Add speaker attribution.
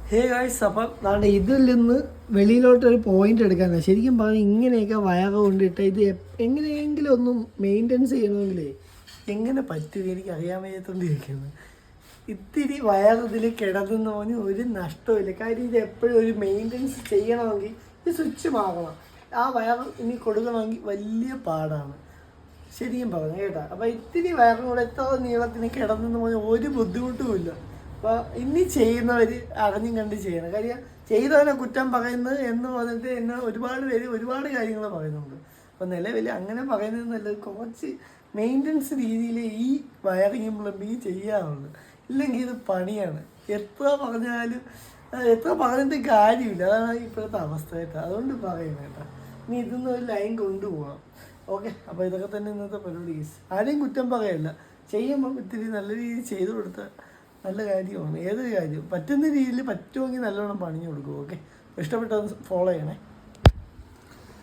Speaker 1: Hey guys, അപ്പം നാളെ ഇതിൽ നിന്ന് വെളിയിലോട്ടൊരു പോയിന്റ് എടുക്കാനാണ്. ശരിക്കും പറഞ്ഞാൽ ഇങ്ങനെയൊക്കെ വയറ് കൊണ്ടിട്ട് ഇത് എങ്ങനെയെങ്കിലും ഒന്നും മെയിൻ്റെനൻസ് ചെയ്യണമെങ്കിലേ എങ്ങനെ പറ്റും എനിക്ക് അറിയാൻ വയ്യാത്തോണ്ടിരിക്കുന്നത്. ഇത്തിരി വയർ ഇതിൽ കിടന്നെന്ന് പറഞ്ഞ് ഒരു നഷ്ടമില്ല. കാര്യം ഇത് എപ്പോഴും ഒരു മെയിൻ്റെനൻസ് ചെയ്യണമെങ്കിൽ ഇത് സ്വിച്ച് മാറണം. ആ വയർ ഇനി കൊടുക്കണമെങ്കിൽ വലിയ പാടാണ്. ശരിക്കും പറഞ്ഞു കേട്ടാ. അപ്പോൾ ഇത്തിരി വയറും കൂടെ എത്ര നീളത്തിന് കിടന്നെന്ന് പറഞ്ഞാൽ ഒരു ബുദ്ധിമുട്ടുമില്ല. അപ്പോൾ ഇനി ചെയ്യുന്നവർ അറിഞ്ഞും കണ്ട് ചെയ്യണം. കാര്യം ചെയ്തവനെ കുറ്റം പറയുന്നത് എന്ന് പറഞ്ഞിട്ട് എന്നെ ഒരുപാട് പേര് ഒരുപാട് കാര്യങ്ങൾ പറയുന്നുണ്ട്. അപ്പോൾ നിലവിൽ അങ്ങനെ പറയുന്നതെന്നല്ല, കുറച്ച് മെയിൻ്റനൻസ് രീതിയിൽ ഈ വയറിങ്ങും പ്ലംബിങ്ങും ചെയ്യാറുണ്ട്. ഇല്ലെങ്കിൽ ഇത് പണിയാണ്. എത്ര പറഞ്ഞിട്ട് കാര്യമില്ല. അതാണ് ഇപ്പോഴത്തെ അവസ്ഥ കേട്ടോ. അതുകൊണ്ട് പറയുന്നത് കേട്ടോ. ഇനി ഇതിന്ന് ഒരു ലൈൻ കൊണ്ടുപോകാം. ഓക്കെ, അപ്പോൾ ഇതൊക്കെ തന്നെ ഇന്നത്തെ പരിപാടി. ആരെയും കുറ്റം പറയല്ല. ചെയ്യുമ്പോൾ ഇത്തിരി നല്ല രീതിയിൽ ചെയ്തു കൊടുത്താൽ നല്ല കാര്യമാണ്. ഏതൊരു കാര്യം പറ്റുന്ന രീതിയിൽ പറ്റുമെങ്കിൽ നല്ലോണം പണിഞ്ഞു കൊടുക്കും. ഓക്കെ, ഇഷ്ടപ്പെട്ടത് ഫോളോ ചെയ്യണേ.